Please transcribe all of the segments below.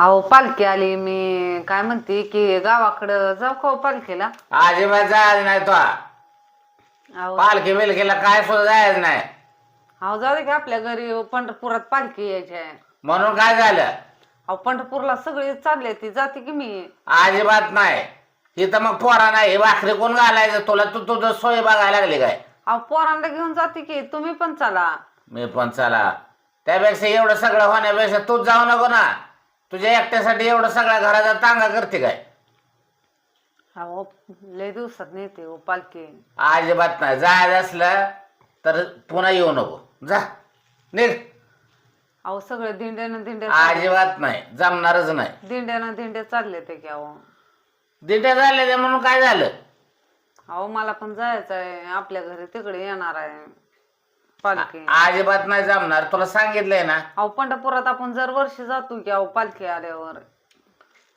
अहो पालखी आली मी काय म्हणते की गावाकडं जाऊ का हो पालखीला? अजिबात जायचं नाही तो. अहो पालखी बिलखीला काय सुद्धा जायचं नाही. अहो जाऊ दे की आपल्या घरी पंढरपुरात पालखी यायची आहे. म्हणून काय झालं? अहो पंढरपूरला सगळी चालले ती जाते की मी. अजिबात नाही. इथं मग पोरा नाही भाकरी कोण घालायचं तुला? तू तुझं सोय बघायला लागली काय? अहो पोरांना घेऊन जाते की तुम्ही पण चला. मी पण चला. त्यापेक्षा एवढं सगळं होण्यापेक्षा तूच जाऊ नको ना. तुझ्या एकट्यासाठी एवढं सगळ्या घराचा तांगा करते काय? अहो लय दिवसात नेते हो पालखी. अजिबात नाही. जायचं असलं तर पुन्हा येऊ नको. जा निघ. अहो सगळे दिंड्यानं दिंड्या अजिबात नाही. जमणारच नाही. दिंड्यानं दिंड्या चालले ते की अहो. दिंड्या झाले ते म्हणून काय झालं? अहो मला पण जायचं आहे आपल्या घरी तिकडे येणार आहे पालखी. अजिबात नाही जमणार. तुला सांगितलंय ना. अहो पंढरपुरात आपण दरवर्षी जातो की अहो पालखी आल्यावर.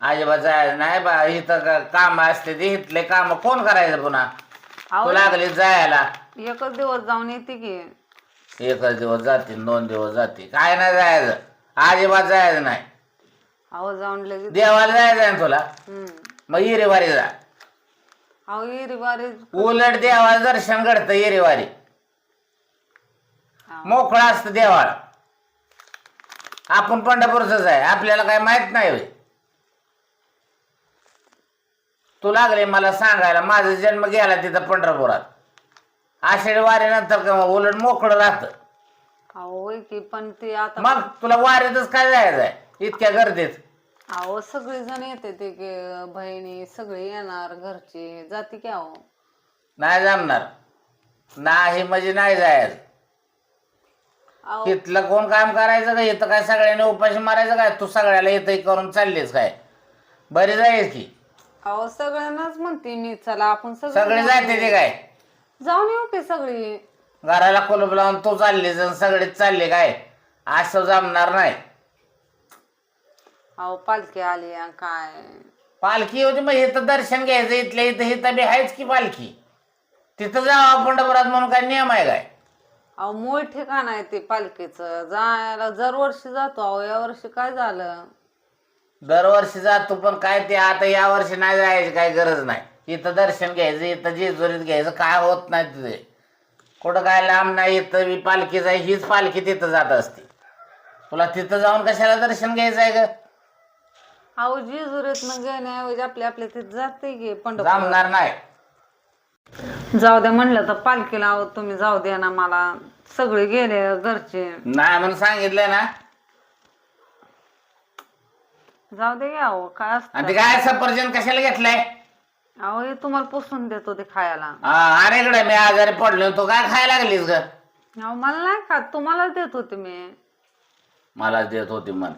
अजिबात जायचं नाही बा. इथं काम असते ते इथले काम कोण करायचं पुन्हा? अहो तू लागली जायला. एकच दिवस जाऊन येते की. एकच दिवस जातील 2 दिवस जातील. काय नाही जायचं. अजिबात जायचं नाही. अहो जाऊन लगेच. देवाला जायचं आहे ना तुला? मग इरेवारी जा. अहो येरी बारी. उलट देवाला दर्शन घडतं इरेवारी. मोकळा असतं देवाला. आपण पंढरपूरच आहे. आपल्याला काय माहित नाही होय. तू लागले मला सांगायला. माझा जन्म गेला तिथं पंढरपुरात. आषाढी वारीनंतर का उलट मोकळं राहतं. अहो होय की पण ते आता. मग तुला वारीतच काय जायचं आहे इतक्या गर्दीत? अहो सगळी जण येते ते की बहिणी सगळे येणार घरचे जाते की अहो. नाही जमणार. नाही म्हणजे नाही जायचं. अहो इथलं कोण काम करायचं का? इथं काय सगळ्यांनी उपाशी मारायचं काय? तू सगळ्याला इथं करून चाललीस काय? बरी जाईल की. अहो सगळ्यांनाच म्हणते मी चला आपण सगळे जाते ते काय? जाऊन येऊ की सगळी. घराला कुलूप लावून तू चाललीस आणि सगळेच चालले काय? असं जमणार नाही. अहो पालखी आली आणि काय. पालखी होती मग इथं दर्शन घ्यायचं. इथल्या इथं इथं बी आहेच की पालखी. तिथं जावं पंढरपुरात म्हणून काय नियम आहे काय? अहो मूळ ठिकाण आहे ते पालखीचं जायला दरवर्षी जातो. अहो या वर्षी काय झालं? दरवर्षी जातो पण काय ते आता या वर्षी नाही जायची काय गरज नाही. इथं दर्शन घ्यायचं. इथं जेजुरीत घ्यायचं. काय होत नाही तिथे. कुठं काय लांब नाही. इथं बी पालखीच आहे. हीच पालखी तिथं जात असते. तुला तिथं जाऊन कशाला दर्शन घ्यायचं आहे ग? अहो जेजुरीत घेण्याऐवजी आपल्या तिथे जाते की पंढरपूर. जमणार नाही. जाऊ द्या म्हणलं तर पालखीला अहो तुम्ही जाऊ द्या ना मला. सगळे गेले घरचे. नाही म्हणून सांगितलंय ना. जाऊ दे अहो काय आणि असतं. ते काय सफरचंद कशाला घेतलंय? अहो हे तुम्हाला पुसून देतो ते खायला. अरे इकडे मी आजारी पडलो. तू काय खायला लागलीस ग? अहो मला नाही खात तुम्हालाच देत होते मी. मला देत होती मन.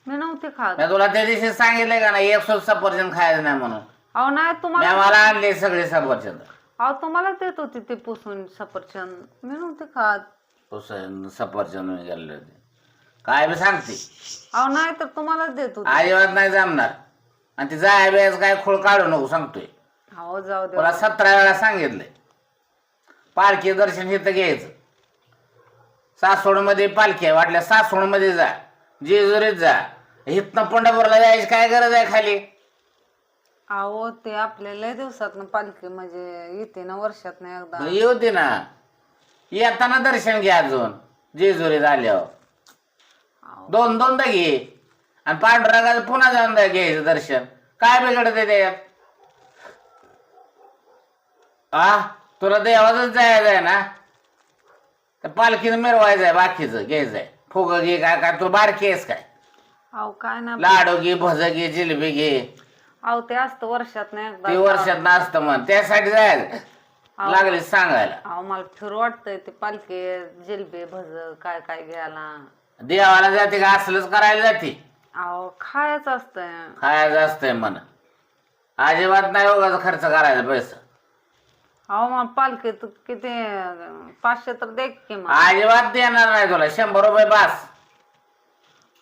मी नव्हते खात. मी तुला त्या दिवशी सांगितलंय का नाही एक सफरचंद खायचं नाही म्हणून? अहो नाही मी तुम्हाला. मला आणले सगळे सफरचंद. अहो तुम्हालाच देत होते ते पुसून सफरचंद. मी नव्हते खात. सफरचंद गेले होते. काय बी सांगते. अहो नाही तर तुम्हालाच देत होते. अजिबात नाही जमणार. आणि ती जाय वेळेस काय खोळ काढू नको सांगतोय. अहो जाऊ दे. मला 17 वेळा सांगितलंय. पालखी दर्शन इथं घ्यायचं. सासवड मध्ये पालखी आहे वाटल्या सासवड मध्ये जा. जेजुरीत जा. इथनं पंढरपूरला जायची काय गरज आहे खाली? अहो ते आपल्या लय दिवसात पालखी म्हणजे येते ना वर्षात नाही एकदा. येऊ दे ना. येताना दर्शन घ्या अजून जेजुरीत आल्यावर. अहो, 2-2दा घे. आणि पांडुरंगाचं पुन्हा जाऊन घ्यायचं दर्शन. काय बिघडत त्याच्यात? तुला देवाच जायचं आहे ना. तर पालखीनं मिरवायचं आहे. बाकीचं घ्यायचं आहे. फुग घे काय काय तुला बारकी आहेस काय? अहो काय ना. लाडू घे भज घे जिलेबी घे. अहो ते असतं वर्षात नाही एकदा. ते वर्षात नसतं म्हण. त्यासाठी जायचं लागले सांगायला. अहो मला फिरू वाटतंय ते पालखी जिलबी भज काय काय घ्यायला. देवाला जाते का असलंच करायला जाते? अहो खायचं असतंय. खायचं असतंय म्हण. अजिबात नाही उगाच खर्च करायचा पैसा. अहो मग पालखीत किती 500 तर दे की मग. अजिबात देणार नाही तुला. 100 रुपये बास.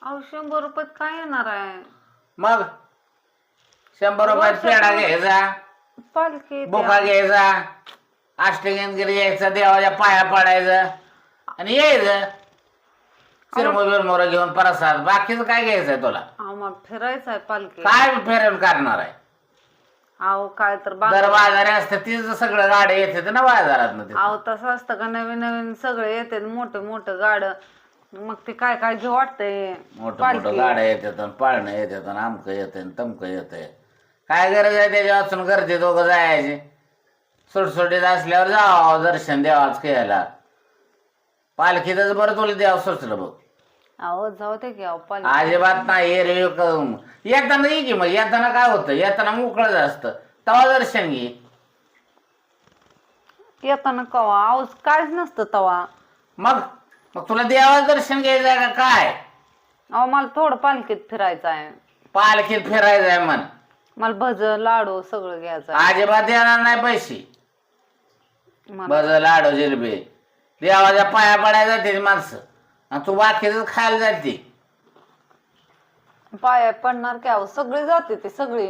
अहो 100 रुपयात काय येणार आहे? मग 100 रुपयात पेढा घ्यायचा. पालखी बुका घ्यायचा. अष्टगंधगिरी यायचा. देवाच्या पाया पडायचं आणि यायचं. चिरमुर बिरमुर घेऊन प्रसाद. बाकीचं काय घ्यायचंय तुला? आम्हाला फिरायचं आहे पालखी. काय फेरवून करणार आहे? अहो काय तर दर बाजारी असतं तीच सगळं गाड्या येते ना बाजारात. अहो तसं असतं का, नवीन नवीन सगळे येते मोठे मोठे गाड, मग ते काय काय घेऊ वाटतंय. मोठं मोठं गाड्या येतात, पाळणं येतात, आमकं येते तमकं येतंय. काय गरज आहे त्याच्या वाचून करते दोघं जायचे? सुटसुटीत असल्यावर जावं दर्शन द्यावाच घ्यायला. पालखीतच बरं तुला द्यावं सुचलं बघ. अहो जाऊ दे की अहो पालखी. अजिबात नाही. येताना ये की, मग येताना काय होतं, येताना मोकळंच असतं, तवा दर्शन घे. येताना कवा अहो काहीच नसतं तवा. मग मग तुला देवाचं दर्शन घ्यायचं आहे का काय? अहो मला थोडं पालखीत फिरायचं आहे. पालखीत फिरायचं आहे म्हण. मला भज लाडू सगळं घ्यायचं आहे. अजिबात येणार नाही पैसे. मला भज लाडू जिलेबी देवाच्या पाया पडायला जाते माणसं, आणि तू बाकीच खायला जाते. पाया पडणार की अहो, सगळी जाते ते सगळी.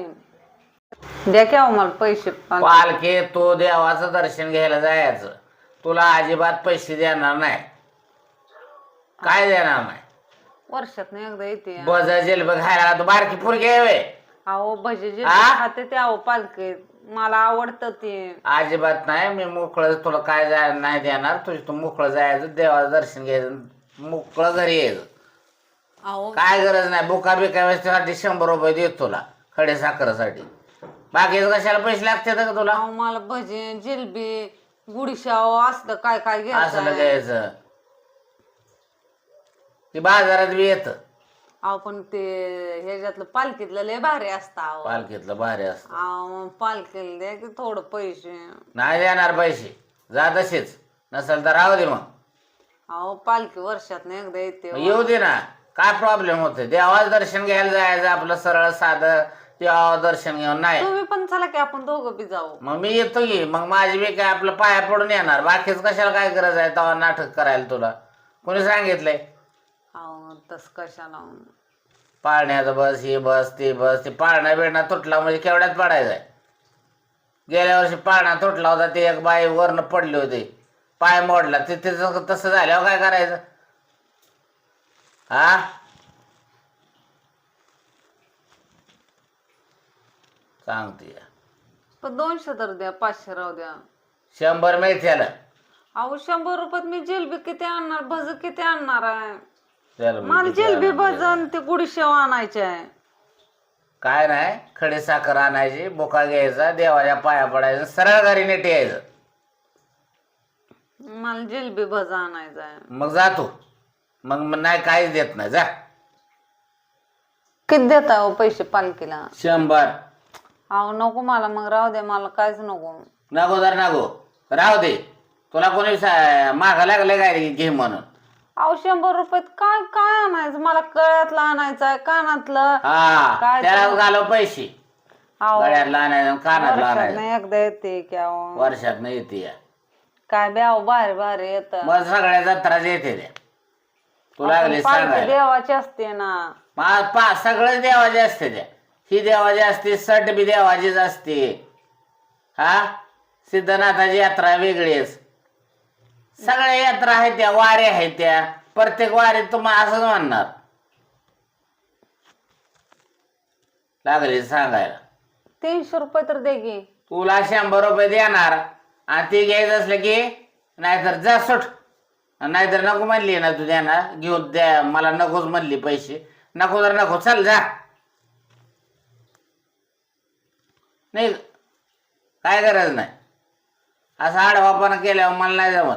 द्या की अहो मला पैसे. पालखी तो देवाचं दर्शन घ्यायला जायचं, तुला अजिबात पैसे देणार नाही. काय देणार नाही? वर्षात एकदा येते. भज जिलेबी खायला तू बारकी पोरगी आहे व्हय? अहो भजी जे आ? खाते ते अहो पालखीत, मला आवडतं ते. अजिबात नाही. मी मोकळं तुला काय जायला नाही देणार. तू मोकळं जायचं, देवाचं दर्शन घ्यायचं, मोकळं घरी यायचं. अहो काय गरज नाही. बुका बिकासाठी 100 रुपये देत तुला खडे साखरेसाठी. बाकीचं कशाला पैसे लागतात का तुला? अहो मला भजी जिलबी गुडीशाव असलं काय काय असलं घ्यायचं. घ्यायचं ते बाजारात बी येतं. अहो पण ते ह्याच्यातलं पालखीतलं लय भारी असतं अहो. पालखीतलं भारी असतं. अहो पालखीला द्या की थोडं पैसे. नाही देणार पैसे, जा तसेच. नसेल तर राहू दे मग. अहो पालखी वर्षात एकदा येते. मग येऊ दे ना, काय प्रॉब्लेम होते? देवाचं दर्शन घ्यायला जायचं आपलं सरळ साधं. देवाचं दर्शन घेऊन नाही. तुम्ही पण चला की आपण दोघं बी जाऊ. मग मी येतो की, मग माझी बी काय आपलं पाया पडून येणार. बाकीच कशाला काय गरज आहे तेव्हा नाटक करायला तुला? कोणी सांगितलंय? अहो तस कशाला. पाळण्याचं बस, हे बस, ते बस. ते पाळणा बिळणा तुटला म्हणजे केवढ्यात पडायचा आहे? गेल्या वर्षी पाळणा तुटला होता, ते एक बाई वरनं पडली होती, पाय मोडला. ते तसं झाल्यावर काय करायचं? हा सांगते. पण 200 तर द्या, 500 राहू द्या. 100 मिळत्याला. अहो 100 रुपयात मी जिलबी किती आणणार, भज किती आणणार आहे? चल मला जिलबी भजन ते गुडीशेव आणायचे आहे. काय नाही, खडे साखर आणायची, बुका घ्यायचा, देवाच्या पाया पडायचं, सरळ घरी नीट यायचं. मला जिलबी भज आणायचा आहे. मग जातो. मग नाही काहीच देत नाही, जा. किती देता हो पैसे पालखीला? 100. अहो नको मला, मग राहू दे, मला काहीच नको. नको तर नको, राहू दे. तुला कोणी मागा लागले काय घे म्हणून? अहो 100 रुपयात काय काय आणायचं? मला कळ्यातलं आणायचं आहे, कानातलं. हा, काय त्याला तर- घालव पैसे. अहो गळ्यातला आणायचं, कानातला वर्षात आणायचं. नाही एकदा येते की अहो. वर्षात नाही येते या. काय बी अहो भारी भारी येत. मग सगळ्या जत्राच येते त्या. तू लागली सांगायला. देवाची असते ना. सगळं देवाचे असते त्या. ही देवाची असते, सट बी देवाचीच असते. हा, सिद्धनाथाची यात्रा वेगळीच. सगळ्या यात्रा आहेत त्या, वाऱ्या आहेत त्या. प्रत्येक वारीत तुम्हाला असंच म्हणणार. लागली सांगायला. 300 रुपये तर दे की. तुला 100 रुपये देणार, आणि ते घ्यायचं असलं की नाहीतर जा सुट. नाहीतर नको म्हणली ना तू देणार, घेऊन द्या मला नकोच म्हणली पैसे. नको तर नको, चल जा. नाही काय गरज नाही. असं आडवापणा केल्यावर मला नाही जमत.